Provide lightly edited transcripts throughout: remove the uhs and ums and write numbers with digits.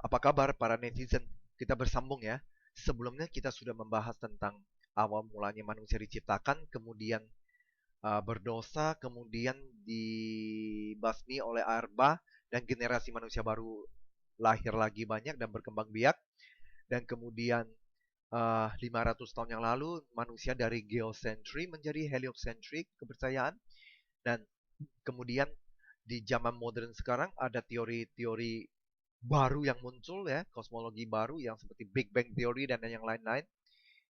Apa kabar para netizen? Kita bersambung ya. Sebelumnya kita sudah membahas tentang awal mulanya manusia diciptakan, kemudian berdosa, kemudian dibasmi oleh air bah, dan generasi manusia baru lahir lagi banyak dan berkembang biak. Dan kemudian 500 tahun yang lalu manusia dari geosentri menjadi heliocentrik kepercayaan. Dan kemudian di zaman modern sekarang ada teori-teori baru yang muncul ya, kosmologi baru yang seperti Big Bang Theory dan yang lain-lain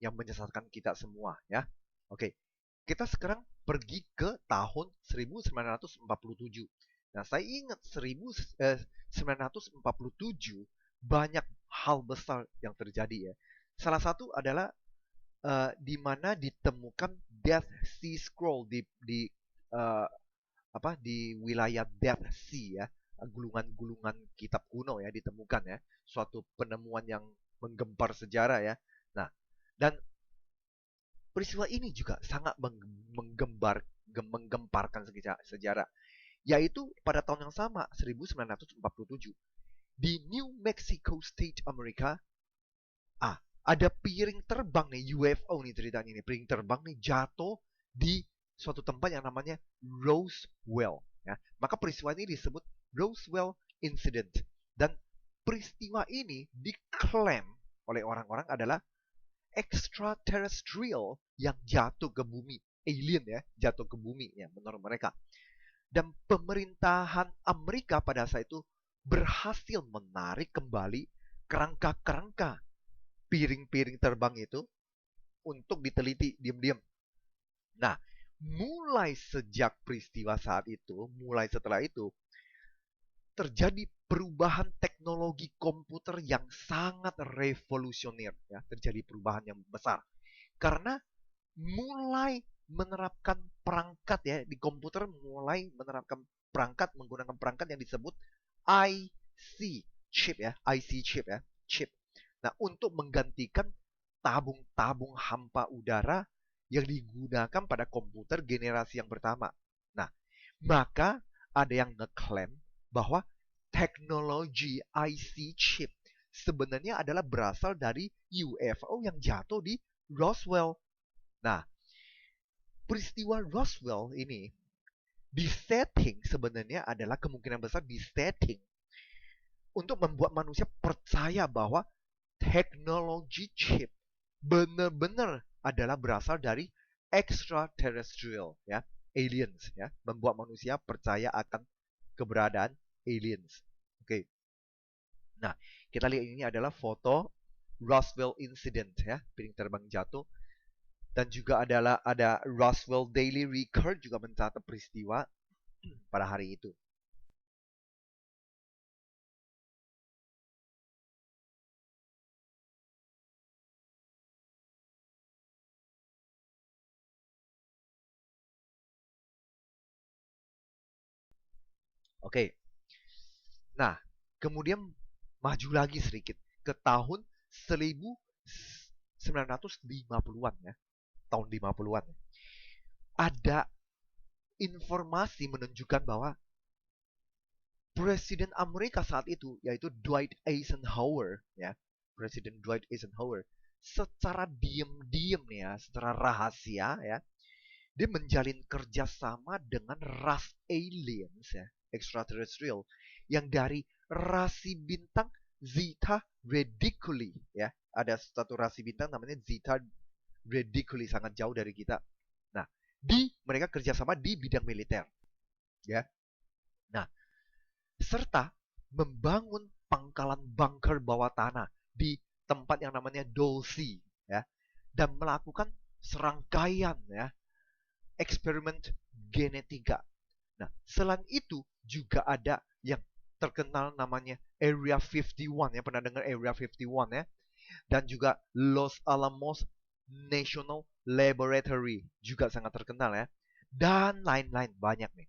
yang menyesatkan kita semua ya. Oke, kita sekarang pergi ke tahun 1947. Nah, saya ingat 1947 banyak hal besar yang terjadi ya. Salah satu adalah di mana ditemukan Death Sea Scroll di uh, di wilayah Dead Sea ya, gulungan-gulungan kitab kuno ya ditemukan ya, suatu penemuan yang menggempar sejarah ya. Nah, dan peristiwa ini juga sangat menggemparkan sejarah, yaitu pada tahun yang sama 1947 di New Mexico State Amerika, ada piring terbang nih, UFO nih ceritanya nih, piring terbang nih jatuh di suatu tempat yang namanya Roswell ya. Maka peristiwa ini disebut Roswell Incident, dan peristiwa ini diklaim oleh orang-orang adalah extraterrestrial yang jatuh ke bumi, alien ya, jatuh ke bumi ya menurut mereka. Dan pemerintahan Amerika pada saat itu berhasil menarik kembali kerangka-kerangka piring-piring terbang itu untuk diteliti diam-diam. Nah, mulai sejak peristiwa saat itu, mulai setelah itu, terjadi perubahan teknologi komputer yang sangat revolusioner ya, terjadi perubahan yang besar. Karena mulai menerapkan perangkat ya di komputer, mulai menerapkan perangkat menggunakan perangkat yang disebut IC chip ya, IC chip ya, chip. Nah, untuk menggantikan tabung-tabung hampa udara yang digunakan pada komputer generasi yang pertama. Nah, maka ada yang ngeklaim bahwa teknologi IC chip sebenarnya adalah berasal dari UFO yang jatuh di Roswell. Nah, peristiwa Roswell ini disetting sebenarnya adalah kemungkinan besar disetting untuk membuat manusia percaya bahwa teknologi chip benar-benar adalah berasal dari extraterrestrial ya, aliens ya, membuat manusia percaya akan keberadaan aliens. Oke. Nah, kita lihat ini adalah foto Roswell incident ya, piring terbang jatuh, dan juga ada Roswell Daily Record juga mencatat peristiwa pada hari itu. Oke. Nah, kemudian maju lagi sedikit ke tahun 1950-an ya. Tahun 50-an. Ada informasi menunjukkan bahwa Presiden Amerika saat itu yaitu Dwight Eisenhower ya, Presiden Dwight Eisenhower secara diam-diam ya, secara rahasia ya, dia menjalin kerjasama dengan ras aliens ya, extraterrestrial yang dari rasi bintang Zeta Reticuli ya. Ada satu rasi bintang namanya Zeta Reticuli, sangat jauh dari kita. Nah, mereka kerjasama di bidang militer ya. Nah, serta membangun pangkalan bunker bawah tanah di tempat yang namanya Dulce ya, dan melakukan serangkaian ya eksperimen genetika. Nah, selain itu juga ada yang terkenal namanya Area 51 ya, pernah dengar Area 51 ya, dan juga Los Alamos National Laboratory juga sangat terkenal ya, dan lain-lain banyak nih.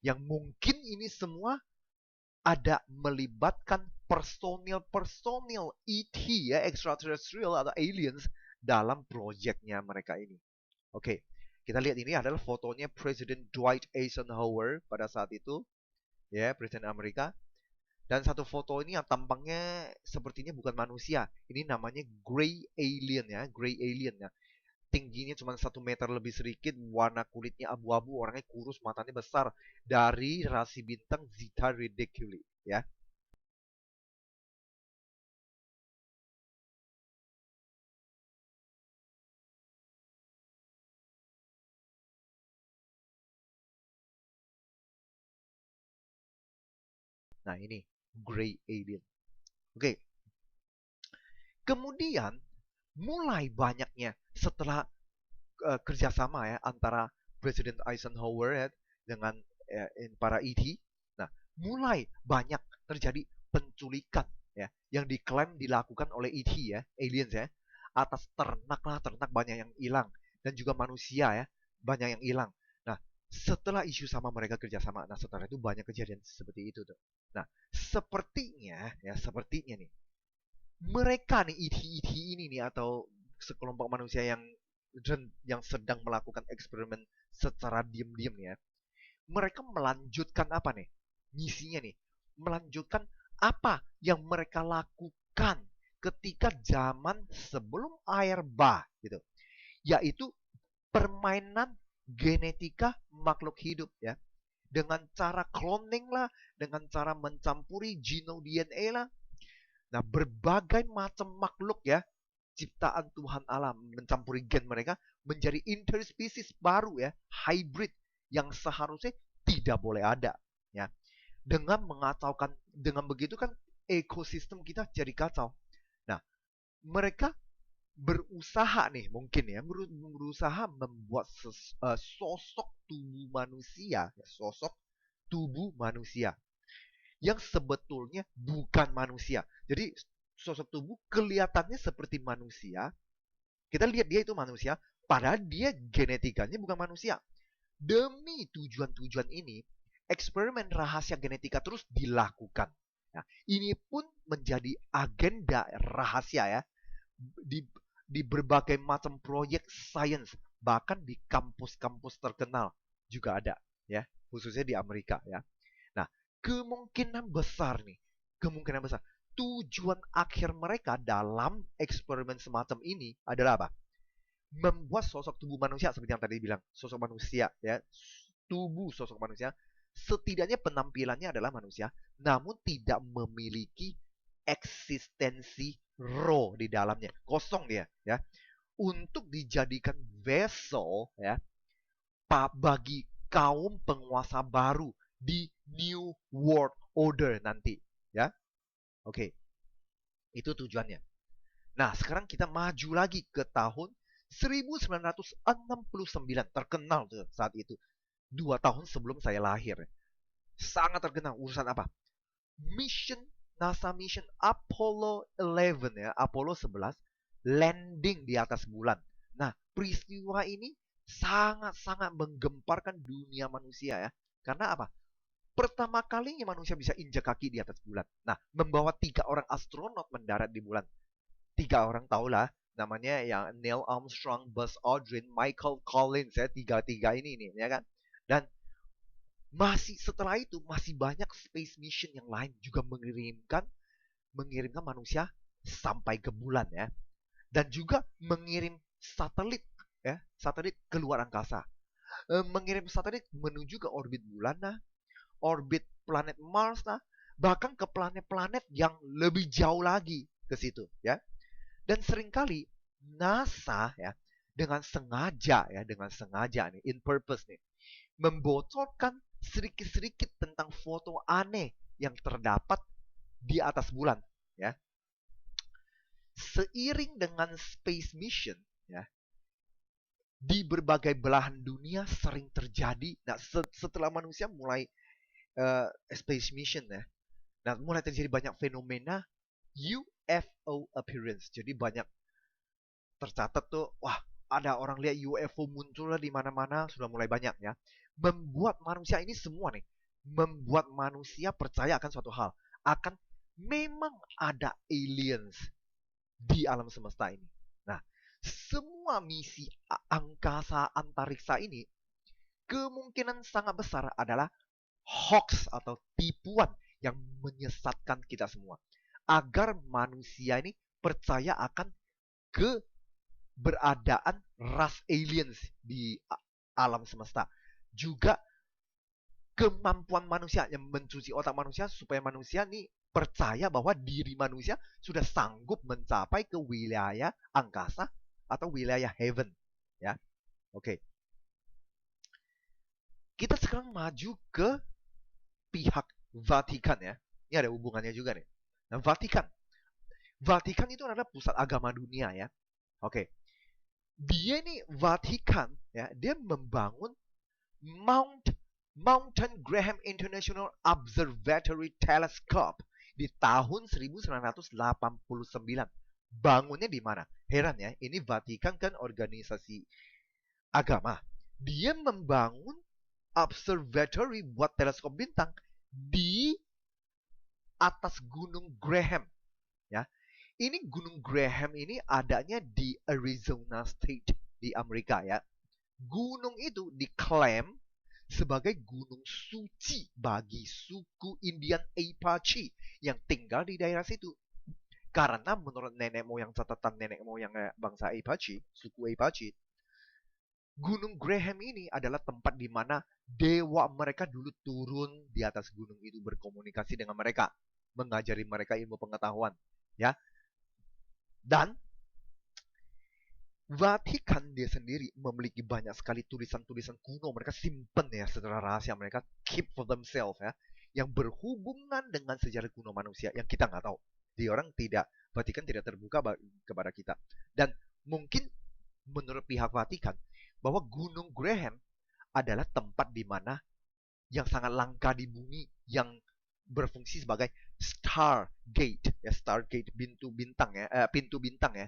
Yang mungkin ini semua ada melibatkan personil ET ya, extraterrestrial atau aliens dalam proyeknya mereka ini. Oke, kita lihat ini adalah fotonya Presiden Dwight Eisenhower pada saat itu, ya, Presiden Amerika. Dan satu foto ini yang tampangnya sepertinya bukan manusia. Ini namanya gray alien ya, gray alien ya. Tingginya cuma 1 meter lebih sedikit, warna kulitnya abu-abu, orangnya kurus, matanya besar, dari rasi bintang Zeta Reticuli ya. Nah ini gray alien. Oke, kemudian mulai banyaknya setelah kerjasama ya antara Presiden Eisenhower ya, dengan para ET. Nah, mulai banyak terjadi penculikan ya yang diklaim dilakukan oleh ET ya, aliens ya, atas ternak lah, ternak banyak yang hilang, dan juga manusia ya banyak yang hilang. Nah, setelah isu sama mereka kerjasama, nah setelah itu banyak kejadian seperti itu tuh. Nah, sepertinya nih mereka nih ET-ET ini nih, atau sekelompok manusia yang sedang melakukan eksperimen secara diam-diam ya, mereka melanjutkan apa nih misinya nih, melanjutkan apa yang mereka lakukan ketika zaman sebelum air bah gitu, yaitu permainan genetika makhluk hidup ya, dengan cara cloning lah, dengan cara mencampuri genome DNA lah. Nah, berbagai macam makhluk ya, ciptaan Tuhan Allah mencampuri gen mereka menjadi interspesies baru ya, hybrid, yang seharusnya tidak boleh ada ya. Dengan mengacaukan, dengan begitu kan ekosistem kita jadi kacau. Nah, mereka berusaha nih mungkin ya, berusaha membuat sosok tubuh manusia ya, sosok tubuh manusia yang sebetulnya bukan manusia. Jadi sosok tubuh kelihatannya seperti manusia. Kita lihat dia itu manusia, padahal dia genetikanya bukan manusia. Demi tujuan-tujuan ini, eksperimen rahasia genetika terus dilakukan. Nah, ini pun menjadi agenda rahasia ya di di berbagai macam proyek sains, bahkan di kampus-kampus terkenal juga ada ya, khususnya di Amerika ya. Nah, kemungkinan besar tujuan akhir mereka dalam eksperimen semacam ini adalah apa? Membuat sosok tubuh manusia seperti yang tadi bilang, sosok manusia ya, tubuh sosok manusia, setidaknya penampilannya adalah manusia, namun tidak memiliki eksistensi roh di dalamnya, kosong dia ya, untuk dijadikan vessel ya bagi kaum penguasa baru di New World Order nanti ya. Oke, itu tujuannya. Nah, sekarang kita maju lagi ke tahun 1969, terkenal tuh saat itu. 2 tahun sebelum saya lahir. Sangat terkenal. Urusan apa? Mission NASA mission Apollo 11 ya, Apollo 11 landing di atas bulan. Nah, peristiwa ini sangat-sangat menggemparkan dunia manusia ya. Karena apa? Pertama kalinya manusia bisa injak kaki di atas bulan. Nah, membawa 3 orang astronot mendarat di bulan. 3 orang tahulah namanya, yang Neil Armstrong, Buzz Aldrin, Michael Collins ya, tiga ini nih ya kan. Dan masih setelah itu masih banyak space mission yang lain juga mengirimkan manusia sampai ke bulan ya, dan juga mengirim satelit ya, satelit ke luar angkasa, mengirim satelit menuju ke orbit bulan nah, orbit planet Mars nah, bahkan ke planet-planet yang lebih jauh lagi ke situ ya. Dan seringkali NASA ya dengan sengaja nih, in purpose nih, membocorkan sedikit-sedikit tentang foto aneh yang terdapat di atas bulan ya. Seiring dengan space mission ya, di berbagai belahan dunia sering terjadi. Nah, setelah manusia mulai space mission ya, nah mulai terjadi banyak fenomena UFO appearance. Jadi banyak tercatat tuh, wah ada orang lihat UFO muncul di mana-mana, sudah mulai banyak ya. Membuat manusia ini semua nih, membuat manusia percaya akan suatu hal, akan memang ada aliens di alam semesta ini. Nah, semua misi angkasa antariksa ini kemungkinan sangat besar adalah hoax atau tipuan yang menyesatkan kita semua. Agar manusia ini percaya akan keberadaan ras aliens di alam semesta. Juga kemampuan manusia yang mencuci otak manusia supaya manusia ini percaya bahwa diri manusia sudah sanggup mencapai ke wilayah angkasa atau wilayah heaven, ya. Oke. Kita sekarang maju ke pihak Vatikan, ya. Ini ada hubungannya juga nih. Nah, Vatikan itu adalah pusat agama dunia, ya. Oke. Dia ini Vatikan, ya, dia membangun Mountain Graham International Observatory Telescope di tahun 1989. Bangunnya di mana? Heran ya, ini Vatikan kan organisasi agama. Dia membangun observatory buat teleskop bintang di atas Gunung Graham, ya. Ini Gunung Graham ini adanya di Arizona State di Amerika, ya. Gunung itu diklaim sebagai gunung suci bagi suku Indian Apache yang tinggal di daerah situ. Karena menurut nenek moyang, catatan nenek moyang bangsa Apache, suku Apache, Gunung Graham ini adalah tempat di mana dewa mereka dulu turun di atas gunung itu berkomunikasi dengan mereka, mengajari mereka ilmu pengetahuan, ya. Dan Vatikan dia sendiri memiliki banyak sekali tulisan-tulisan kuno. Mereka simpen ya secara rahasia. Mereka keep for themselves ya. Yang berhubungan dengan sejarah kuno manusia yang kita nggak tahu. Di orang tidak, Vatikan tidak terbuka kepada kita. Dan mungkin menurut pihak Vatikan bahwa Gunung Graham adalah tempat di mana yang sangat langka di bumi, yang berfungsi sebagai Stargate ya, Stargate pintu bintang ya,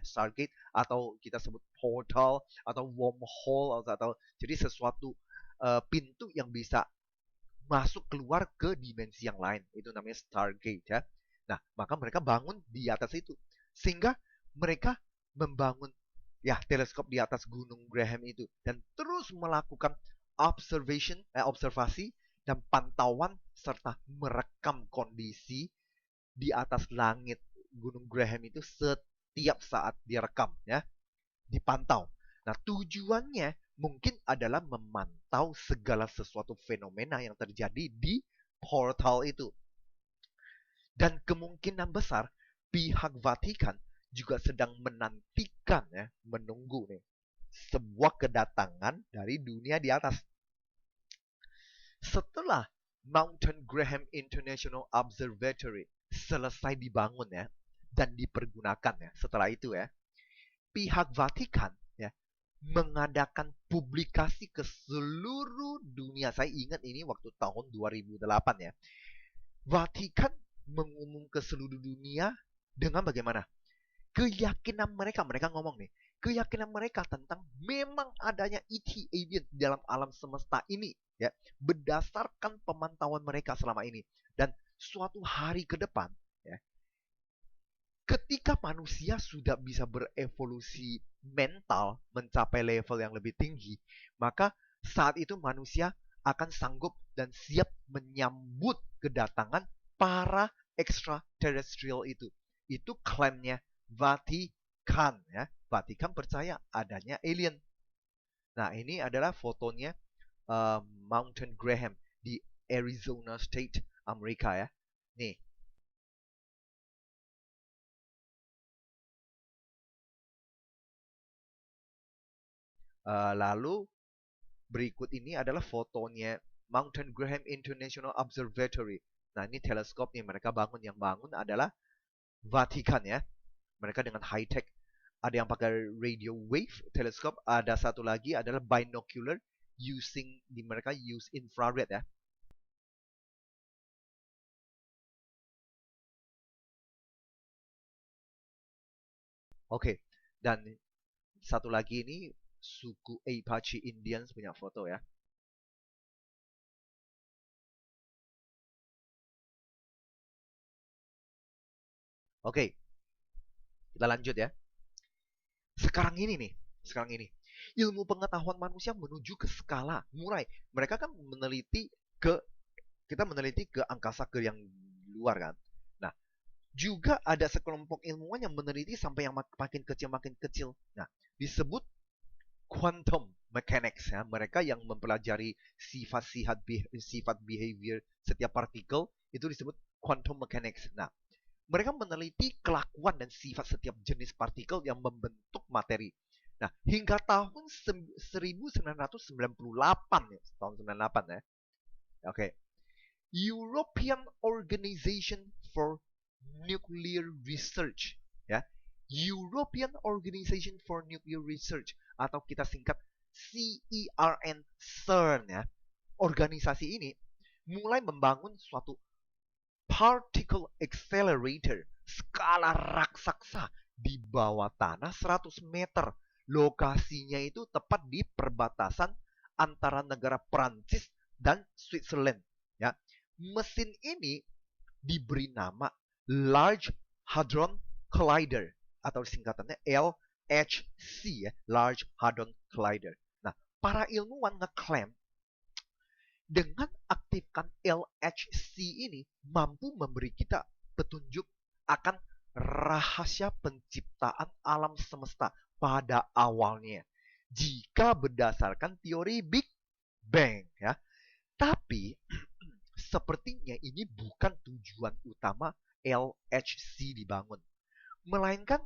Stargate, atau kita sebut portal atau wormhole, atau jadi sesuatu pintu yang bisa masuk keluar ke dimensi yang lain, itu namanya Stargate ya. Nah, maka mereka bangun di atas itu sehingga mereka membangun ya teleskop di atas Gunung Graham itu dan terus melakukan observasi dan pantauan serta merekam kondisi di atas langit Gunung Graham itu setiap saat direkam ya, dipantau. Nah, tujuannya mungkin adalah memantau segala sesuatu fenomena yang terjadi di portal itu. Dan kemungkinan besar pihak Vatikan juga sedang menantikan ya, menunggu nih sebuah kedatangan dari dunia di atas. Setelah Mountain Graham International Observatory selesai dibangun ya dan dipergunakan ya, setelah itu ya, pihak Vatikan ya mengadakan publikasi ke seluruh dunia. Saya ingat ini waktu tahun 2008 ya. Vatikan mengumum ke seluruh dunia dengan bagaimana? Keyakinan mereka ngomong nih, keyakinan mereka tentang memang adanya ET alien dalam alam semesta ini ya, berdasarkan pemantauan mereka selama ini. Dan suatu hari ke depan ya, ketika manusia sudah bisa berevolusi mental mencapai level yang lebih tinggi, maka saat itu manusia akan sanggup dan siap menyambut kedatangan para extraterrestrial itu. Itu klaimnya Vatikan ya. Vatikan percaya adanya alien. Nah, ini adalah fotonya Mountain Graham di Arizona State, Amerika ya. Nih. Lalu berikut ini adalah fotonya Mountain Graham International Observatory. Nah, ini teleskop nih mereka bangun. Yang bangun adalah Vatikan ya. Mereka dengan high tech. Ada yang pakai radio wave teleskop. Ada satu lagi adalah binocular, mereka use infrared ya. Oke, dan satu lagi ini suku Apache Indians punya foto ya. Oke, kita lanjut ya. Sekarang ini, ilmu pengetahuan manusia menuju ke skala mulai. Mereka kan kita meneliti ke angkasa, ke yang luar kan. Nah, juga ada sekelompok ilmuwan yang meneliti sampai yang makin kecil. Nah, disebut quantum mechanics ya. Mereka yang mempelajari sifat behavior setiap partikel itu disebut quantum mechanics. Nah, mereka meneliti kelakuan dan sifat setiap jenis partikel yang membentuk materi. Nah, hingga tahun 1998 ya, tahun 98 ya. Oke. European Organization for Nuclear Research ya. European Organization for Nuclear Research atau kita singkat CERN ya. Organisasi ini mulai membangun suatu particle accelerator skala raksasa di bawah tanah 100 meter. Lokasinya itu tepat di perbatasan antara negara Prancis dan Switzerland ya. Mesin ini diberi nama Large Hadron Collider atau singkatannya LHC ya, Large Hadron Collider. Nah, para ilmuwan ngeklaim dengan aktifkan LHC ini mampu memberi kita petunjuk akan rahasia penciptaan alam semesta pada awalnya jika berdasarkan teori Big Bang ya. Tapi sepertinya ini bukan tujuan utama LHC dibangun, melainkan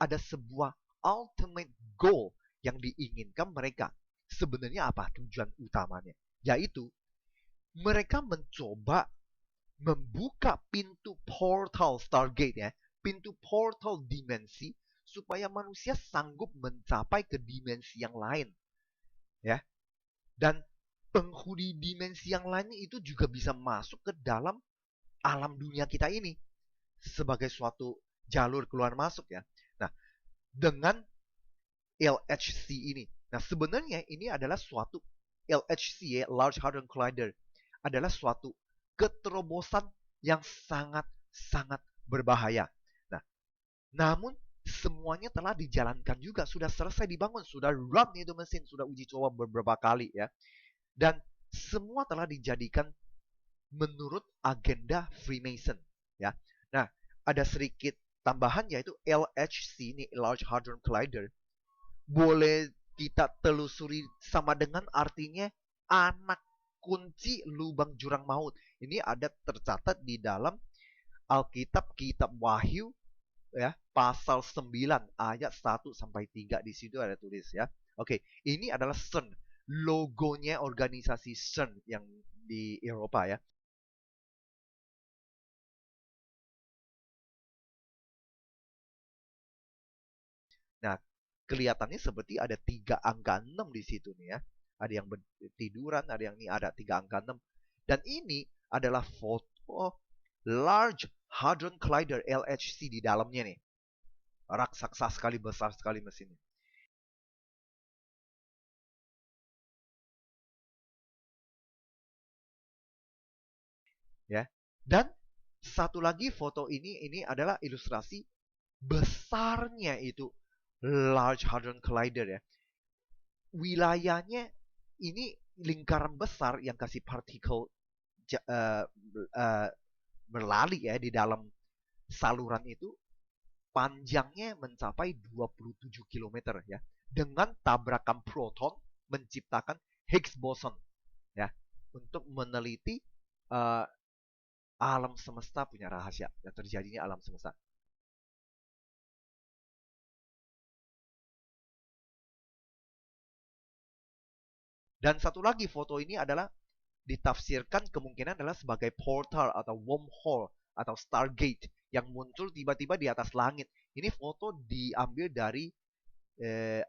ada sebuah ultimate goal yang diinginkan mereka. Sebenarnya apa tujuan utamanya? Yaitu mereka mencoba membuka pintu portal Stargate ya, pintu portal dimensi supaya manusia sanggup mencapai ke dimensi yang lain ya. Dan penghuni dimensi yang lain itu juga bisa masuk ke dalam alam dunia kita ini sebagai suatu jalur keluar masuk ya. Nah, dengan LHC ini. Nah, sebenarnya ini adalah suatu LHC ya, Large Hadron Collider adalah suatu keterobosan yang sangat berbahaya. Nah, namun semuanya telah dijalankan juga, sudah selesai dibangun, sudah run itu mesin, sudah uji coba beberapa kali ya. Dan semua telah dijadikan menurut agenda Freemason ya. Nah, ada sedikit tambahan yaitu LHC ini Large Hadron Collider boleh kita telusuri sama dengan artinya anak kunci lubang jurang maut. Ini ada tercatat di dalam Alkitab, Kitab Wahyu ya, pasal 9 ayat 1 sampai 3 di situ ada tulis ya. Oke, ini adalah CERN, logonya organisasi CERN yang di Eropa ya. Nah, kelihatannya seperti ada 3 angka 6 di situ nih ya. Ada yang bertiduran, ada yang ini ada 3 angka 6. Dan ini adalah foto Large Hadron Collider LHC di dalamnya nih. Raksasa sekali, besar sekali mesinnya. Ya. Dan satu lagi foto ini adalah ilustrasi besarnya itu Large Hadron Collider ya. Wilayahnya ini lingkaran besar yang kasih partikel berlari ya di dalam saluran itu, panjangnya mencapai 27 km ya. Dengan tabrakan proton menciptakan Higgs boson ya, untuk meneliti alam semesta punya rahasia yang terjadinya alam semesta. Dan satu lagi foto ini adalah ditafsirkan kemungkinan adalah sebagai portal atau wormhole atau Stargate yang muncul tiba-tiba di atas langit. Ini foto diambil dari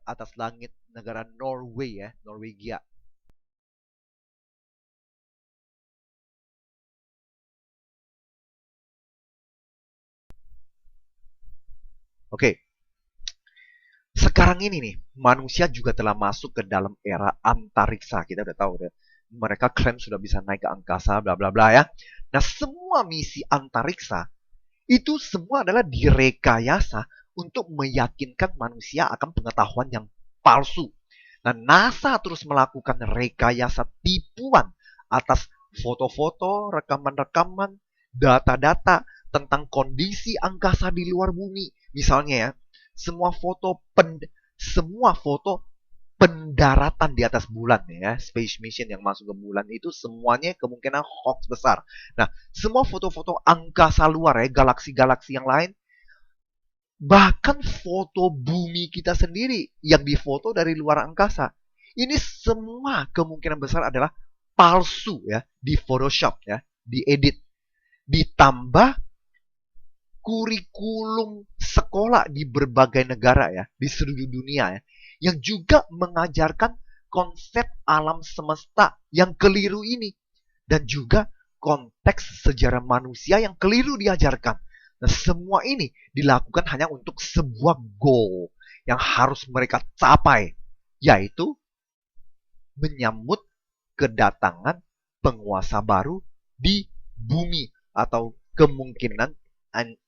atas langit negara Norway ya, Norwegia. Oke. Sekarang ini nih, manusia juga telah masuk ke dalam era antariksa. Kita udah tahu deh. Mereka klaim sudah bisa naik ke angkasa, bla bla bla ya. Nah, semua misi antariksa itu semua adalah direkayasa untuk meyakinkan manusia akan pengetahuan yang palsu. Nah, NASA terus melakukan rekayasa tipuan atas foto-foto, rekaman-rekaman, data-data tentang kondisi angkasa di luar bumi. Misalnya ya, semua foto pendaratan di atas bulan ya, space mission yang masuk ke bulan itu semuanya kemungkinan hoax besar. Nah, semua foto-foto angkasa luar ya, galaksi-galaksi yang lain, bahkan foto bumi kita sendiri yang difoto dari luar angkasa, ini semua kemungkinan besar adalah palsu ya, di Photoshop ya, diedit, ditambah kurikulum sekolah di berbagai negara ya, di seluruh dunia ya, yang juga mengajarkan konsep alam semesta yang keliru ini, dan juga konteks sejarah manusia yang keliru diajarkan. Nah, semua ini dilakukan hanya untuk sebuah goal yang harus mereka capai, yaitu menyambut kedatangan penguasa baru di bumi, atau kemungkinan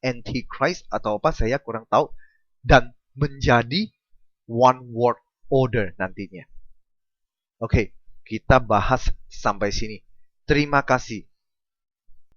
antichrist atau apa saya kurang tahu, dan menjadi one world order nantinya. Oke, kita bahas sampai sini. Terima kasih.